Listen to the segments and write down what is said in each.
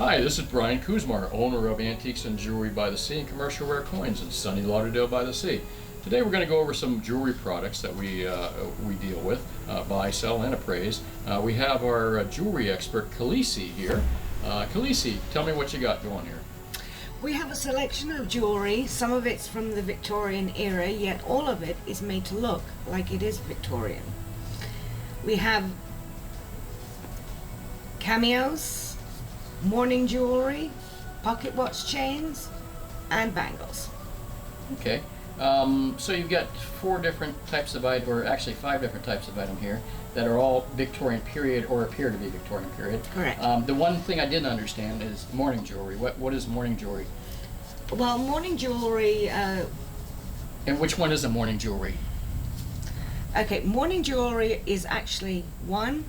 Hi, this is Brian Kuzmar, owner of Antiques and Jewelry by the Sea and Commercial Rare Coins in sunny Lauderdale by the Sea. Today we're going to go over some jewelry products that we deal with, buy, sell, and appraise. We have our jewelry expert, Khaleesi, here. Khaleesi, tell me what you got going here. We have a selection of jewelry. Some of it's from the Victorian era, yet all of it is made to look like it is Victorian. We have cameos, mourning jewelry, pocket watch chains, and bangles. Okay, so you've got four different types of item, or actually five different types of item here that are all Victorian period or appear to be Victorian period. Correct. The one thing I didn't understand is mourning jewelry. What is mourning jewelry? Well, mourning jewelry. And which one is a mourning jewelry? Okay, mourning jewelry is actually 1,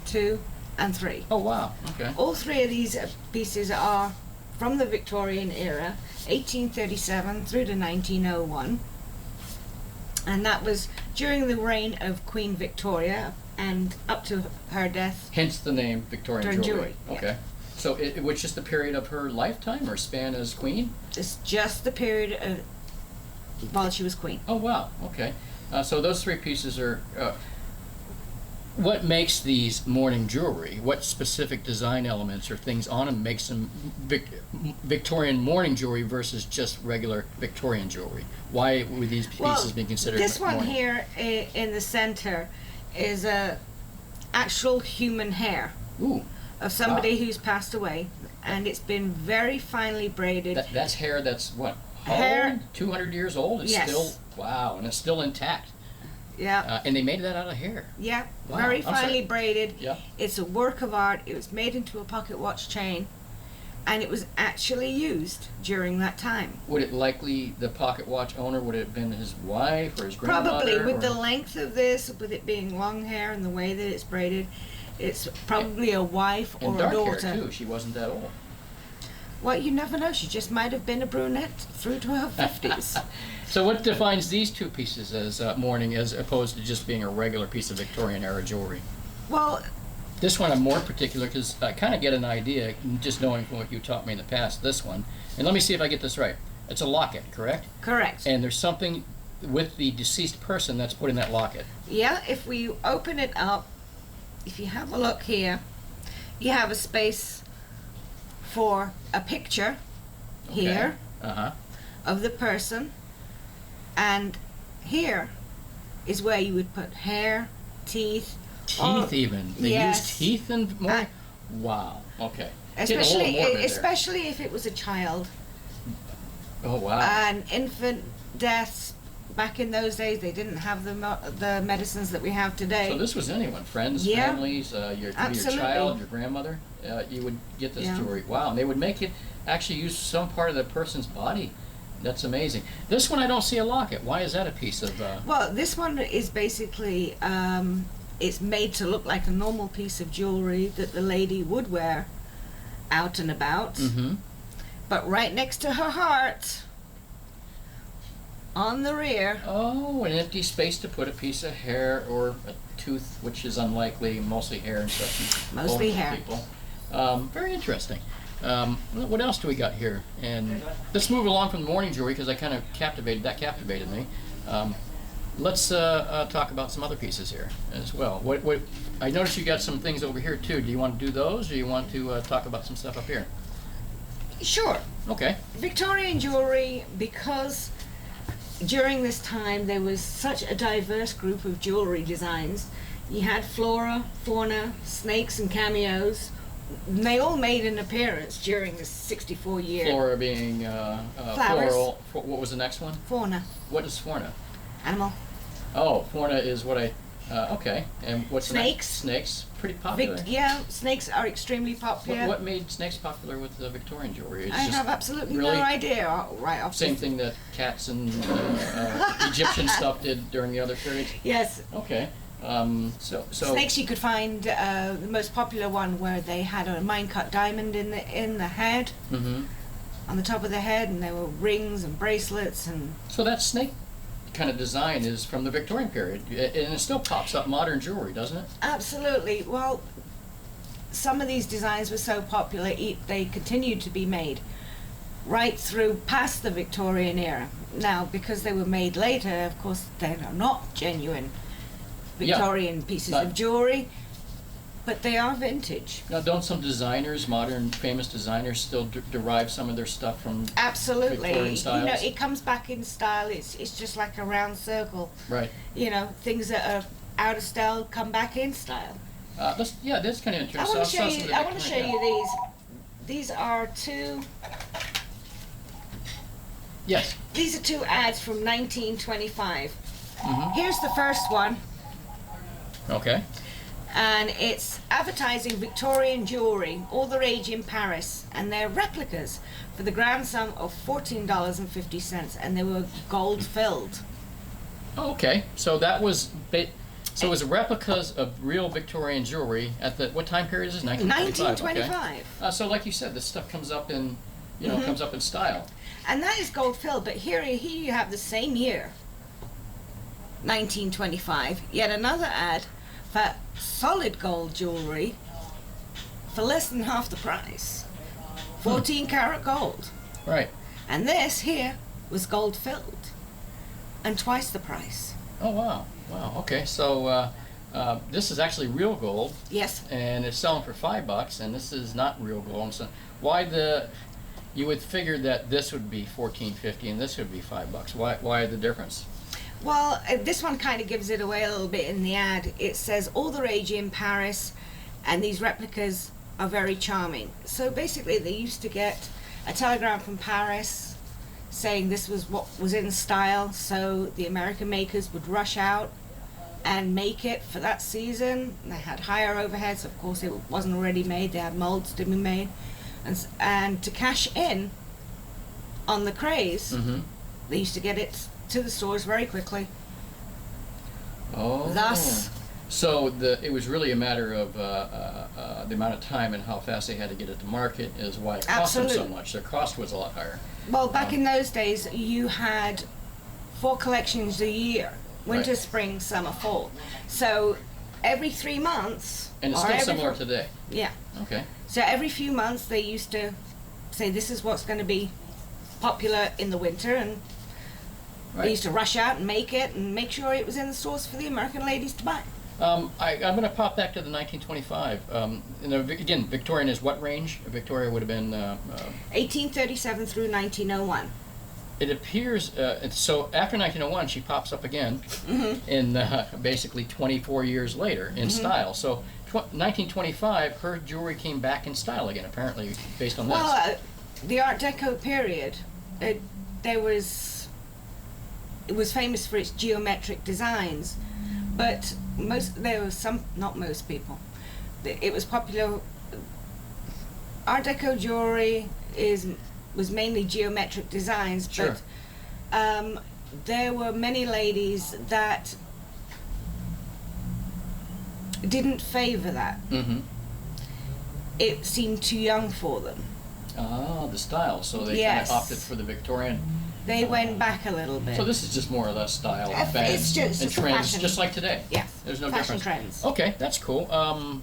2, and 3. Oh wow. Okay. All three of these pieces are from the Victorian era, 1837 through to 1901, and that was during the reign of Queen Victoria and up to her death. Hence the name Victorian jewelry. Yeah. Okay. So it was just the period of her lifetime or span as queen? It's just the period of while she was queen. Oh wow. Okay. So those three pieces are. What makes these mourning jewelry? What specific design elements or things on them makes them Victorian mourning jewelry versus just regular Victorian jewelry? Why would these pieces be considered this one mourning? here in the center is a actual human hair. Ooh. Of somebody who's passed away, and it's been very finely braided. That's hair that's what? Hair. 200 years old? It's Yes. still, wow, and it's still intact. Yeah. And they made that out of hair. Yeah, Wow. very I'm sorry. finely braided. Yeah. It's a work of art. It was made into a pocket watch chain, and it was actually used during that time. Would it likely, the pocket watch owner, would it have been his wife or his grandmother? Probably, with the or- length of this, with it being long hair and the way that it's braided, it's probably a wife or and a dark daughter. hair too, she wasn't that old. Well, you never know. She just might have been a brunette through to her 50s. So what defines these two pieces as mourning as opposed to just being a regular piece of Victorian era jewelry? Well, This one I'm more particular because I kind of get an idea just knowing from what you taught me in the past, this one. And let me see if I get this right. It's a locket, correct? correct. And there's something with the deceased person that's put in that locket. Yeah, if we open it up, if you have a look here, you have a space for a picture here Uh-huh. of the person, and here is where you would put hair, teeth. Teeth even. They yes. use teeth and more? Wow. Okay. Getting a little Especially, morbid there. especially if it was a child. Oh wow. And infant deaths, back in those days, they didn't have the medicines that we have today. So this was anyone, friends, Yeah. families, your Absolutely. child, your grandmother, you would get this Yeah. jewelry. Wow, and they would make it actually use some part of the person's body. That's amazing. This one I don't see a locket. Why is that a piece of? Well, this one is basically, it's made to look like a normal piece of jewelry that the lady would wear out and about. Mm-hmm. But right next to her heart, on the rear. Oh, an empty space to put a piece of hair or a tooth, which is unlikely, mostly hair and such. Mostly Older hair. People. Very interesting. What else do we got here? And let's move along from the mourning jewelry because I kind of captivated me. Let's talk about some other pieces here as well. What I noticed you got some things over here too. Do you want to do those, or do you want to talk about some stuff up here? Sure. Okay. Victorian jewelry, because during this time there was such a diverse group of jewelry designs. You had flora, fauna, snakes, and cameos. And they all made an appearance during this 64 year. Flora being Flowers. floral. What was the next one? Fauna. What is fauna? Animal. Oh, fauna is what I. Okay. And what's the next? Snakes. Snakes. Pretty popular. Yeah, snakes are extremely popular. What made snakes popular with the Victorian jewelry? It's I just have absolutely really no idea. Right off. same thing that cats and Egyptian stuff did during the other periods. Yes. Okay. So Snakes, you could find the most popular one where they had a mine-cut diamond in the head, Mm-hmm. on the top of the head, and there were rings and bracelets and. So that snake kind of design is from the Victorian period, and it still pops up modern jewelry, doesn't it? Absolutely. Well, some of these designs were so popular, they continued to be made right through past the Victorian era. Now, because they were made later, of course, they are not genuine Victorian pieces of jewelry, but they are vintage. Now, don't some designers, modern famous designers, still derive some of their stuff from Victorian styles? You know, it comes back in style. It's just like a round circle. Right. You know, things that are out of style come back in style. That's kind of interesting. I want to show you these. These are two. Yes. These are two ads from 1925. Mm-hmm. Here's the first one. Okay. And it's advertising Victorian jewelry, all the rage in Paris, and they're replicas for the grand sum of $14.50, and they were gold filled. Oh, okay. So that was so it was replicas of real Victorian jewelry at what time period is this? 1925. 1925. Okay. So like you said, this stuff comes up in, comes up in style. And that is gold filled, but here you have the same year, 1925, yet another ad for solid gold jewelry for less than half the price. 14 karat gold. Right. And this here was gold filled and twice the price. Oh, wow. Wow. Okay. So this is actually real gold. Yes. And it's selling for $5, and this is not real gold. So you would figure that this would be $14.50 and this would be $5. Why the difference? Well, this one kind of gives it away a little bit in the ad. It says all the rage in Paris, and these replicas are very charming. So basically, they used to get a telegram from Paris saying this was what was in style, so the American makers would rush out and make it for that season. They had higher overheads. Of course, it wasn't already made. They had molds to be made. And to cash in on the craze, they used to get it to the stores very quickly. Oh. Thus. So it was really a matter of the amount of time and how fast they had to get it to market is why it cost them so much. Their cost was a lot higher. Well, back in those days, you had 4 collections a year: winter, right. spring, summer, fall. So every 3 months. And it's still similar today. Yeah. Okay. So every few months, they used to say this is what's going to be popular in the winter, and they used to rush out and make it and make sure it was in the stores for the American ladies to buy. I'm going to pop back to the 1925. Again, Victorian is what range? Victoria would have been 1837 through 1901. It appears so. After 1901, she pops up again in basically 24 years later in style. So 1925, her jewelry came back in style again. Apparently, based on this. Well, the Art Deco period, it was famous for its geometric designs, but not most people. It was popular. Art Deco jewelry was mainly geometric designs, sure. But there were many ladies that didn't favor that. It seemed too young for them. Ah, the style. So they kind of opted for the Victorian. They went back a little bit. So this is just more or less style, it's just and trends, fashion. just like today. Yeah. There's no fashion difference. Trends. Okay, that's cool.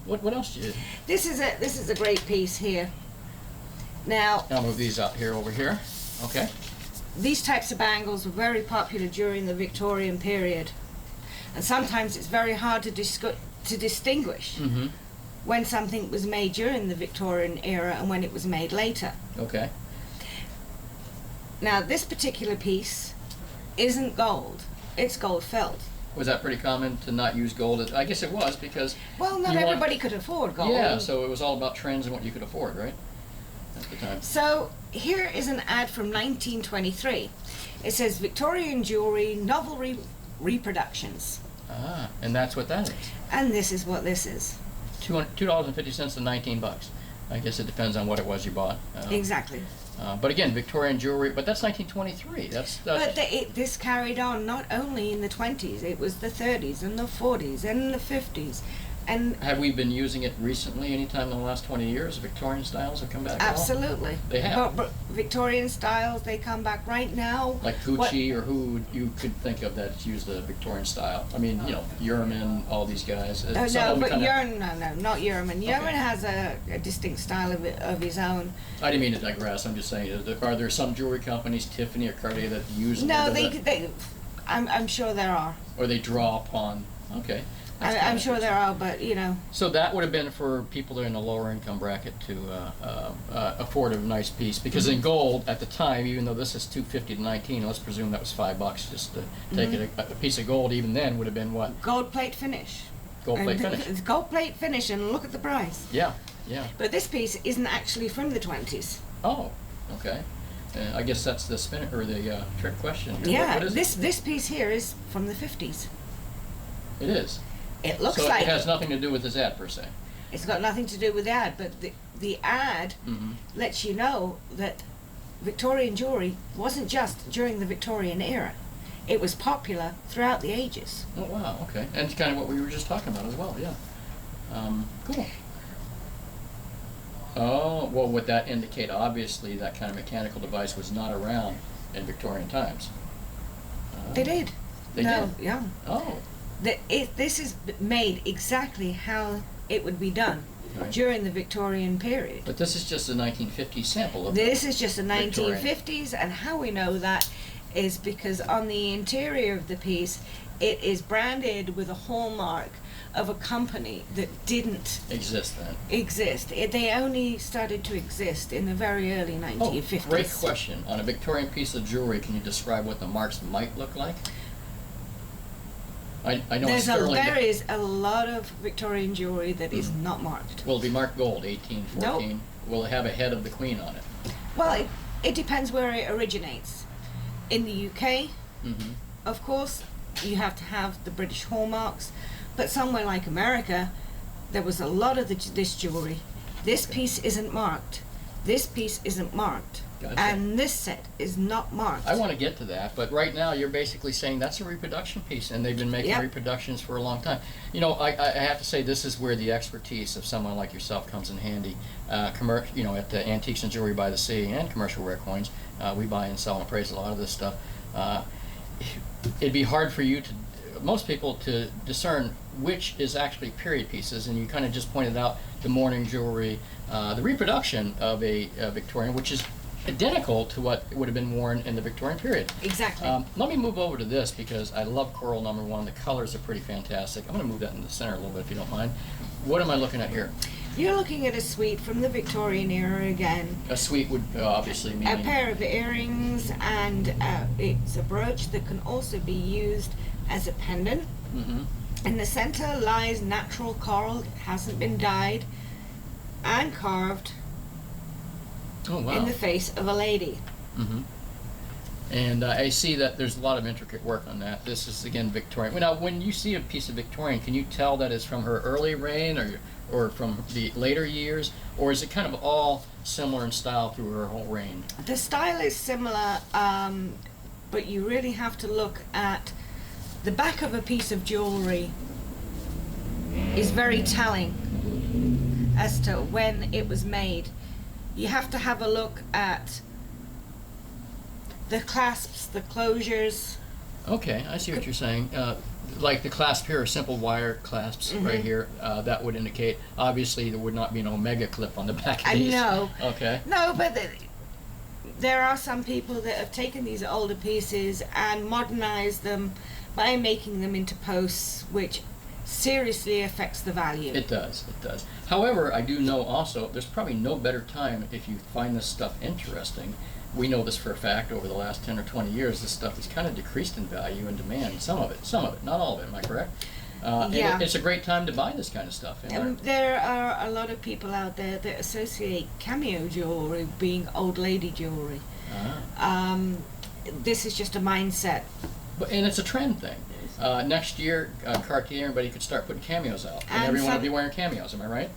What else do you? This is a great piece here. Now, I'll move these out here over here. Okay. These types of bangles were very popular during the Victorian period, and sometimes it's very hard to distinguish when something was made during the Victorian era and when it was made later. Okay. Now, this particular piece isn't gold; it's gold filled. Was that pretty common to not use gold? I guess it was because. Well, not everybody could afford gold. Yeah, so it was all about trends and what you could afford, right? At the time. So here is an ad from 1923. It says Victorian jewelry novel reproductions. Ah, and that's what that is. And this is what this is. $2.50 to $19. I guess it depends on what it was you bought. Exactly. But again, Victorian jewelry, but that's 1923. But this carried on not only in the 20s, it was the 30s and the 40s and the 50s. And Have we been using it recently, anytime in the last 20 years? Victorian styles have come back at all? absolutely. They have. But Victorian styles, they come back right now. Like Gucci, or who you could think of that's used the Victorian style? I mean, you know, Yerman, all these guys. Oh, Some no, of them but kinda- no, not Yerman. Yerman Okay. has a distinct style of his own. I didn't mean to digress. I'm just saying, are there some jewelry companies, Tiffany or Cartier, that use a No, little bit of that? I'm sure there are. Or they draw upon? Okay. That's I'm kinda sure there are, but you know. So that would have been for people that are in the lower income bracket to afford a nice piece, because in gold at the time, even though this is $250 to $19, let's presume that was $5 just to take it. A piece of gold even then would have been what? Gold plate finish. Gold plate And finish. It's gold plate finish, and look at the price. Yeah, yeah. But this piece isn't actually from the 20s. Oh, okay. I guess that's the spin or the trick question here. Yeah, what is this piece here is from the 50s. it? It is. It looks So like it has nothing to do with this ad per se. it's got nothing to do with the ad, but the ad Mm-hmm. lets you know that Victorian jewelry wasn't just during the Victorian era. It was popular throughout the ages. Oh wow, okay. And it's kind of what we were just talking about as well, yeah. Cool. Oh, well, would that indicate, obviously, that kind of mechanical device was not around in Victorian times? They did. They no, did? Yeah. Oh, This is made exactly how it would be done Right. during the Victorian period. but this is just a 1950 sample of This is just the Victorian. 1950s, and how we know that is because on the interior of the piece, it is branded with a hallmark of a company that didn't exist then. exist. They only started to exist in the very early Oh, 1950s. great question. On a Victorian piece of jewelry, can you describe what the marks might look like? I know in sterling. There is a lot of Victorian jewelry that is not marked. Will it be marked gold, 18, 14? Nope. Will it have a head of the Queen on it? Well, it depends where it originates. In the UK, Mm-hmm. of course, you have to have the British hallmarks, but somewhere like America, there was a lot of this jewelry. This Okay. piece isn't marked. This piece isn't marked. Gotcha. And this set is not marked. I want to get to that, but right now you're basically saying that's a reproduction piece, and they've been making Yep. reproductions for a long time. You know, I have to say this is where the expertise of someone like yourself comes in handy. You know, at the Antiques and Jewelry by the Sea and Commercial Rare Coins, we buy and sell and appraise a lot of this stuff. It'd be hard for you to, most people, to discern which is actually period pieces, and you kind of just pointed out the Mourning jewelry, the reproduction of a Victorian, which is identical to what would have been worn in the Victorian period. Exactly. Let me move over to this because I love coral number one. The colors are pretty fantastic. I'm going to move that in the center a little bit if you don't mind. What am I looking at here? You're looking at a suite from the Victorian era again. A suite would obviously mean... A pair of earrings, and it's a brooch that can also be used as a pendant. Mm-hmm. In the center lies natural coral. It hasn't been dyed and carved Oh, wow. in the face of a lady. Mm-hmm. And I see that there's a lot of intricate work on that. This is, again, Victorian. Now, when you see a piece of Victorian, can you tell that it's from her early reign or from the later years? Or is it kind of all similar in style through her whole reign? The style is similar, but you really have to look at the back of a piece of jewelry is very telling as to when it was made. You have to have a look at the clasps, the closures. Okay, I see what you're saying. Like the clasp here, simple wire clasps right here, that would indicate, obviously, there would not be an omega clip on the back of I these. know. Okay. No, but there are some people that have taken these older pieces and modernized them by making them into posts, which seriously affects the value. It does, it does. However, I do know also, there's probably no better time if you find this stuff interesting. We know this for a fact over the last 10 or 20 years, this stuff has kind of decreased in value and demand. Some of it, not all of it, am I correct? Yeah. And it's a great time to buy this kind of stuff. There are a lot of people out there that associate cameo jewelry being old lady jewelry. This is just a mindset. And it's a trend thing. Next year, Cartier, everybody could start putting cameos out. And And everyone some- will be wearing cameos, am I right?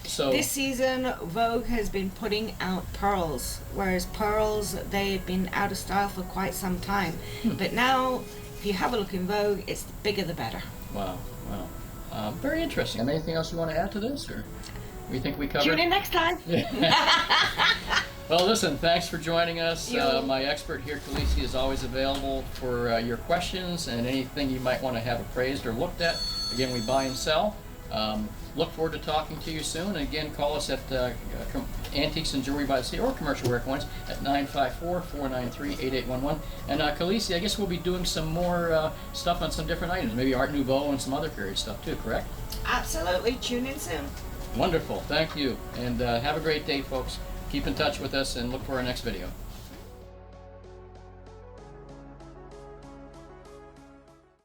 So This season, Vogue has been putting out pearls, whereas pearls, they've been out of style for quite some time. But now, if you have a look in Vogue, it's the bigger the better. Wow, wow. Very interesting. Anything else you want to add to this, or we think we covered? Tune in next time. Well, listen, thanks for joining us. My expert here, Khaleesi, is always available for your questions and anything you might want to have appraised or looked at. Again, we buy and sell. Look forward to talking to you soon. And again, call us at Antiques and Jewelry by the Sea or Commercial Wear Coins at 954-493-8811. And Khaleesi, I guess we'll be doing some more stuff on some different items, maybe Art Nouveau and some other period stuff too, correct? Absolutely. Tune in soon. Wonderful. Thank you. And have a great day, folks. Keep in touch with us and look for our next video.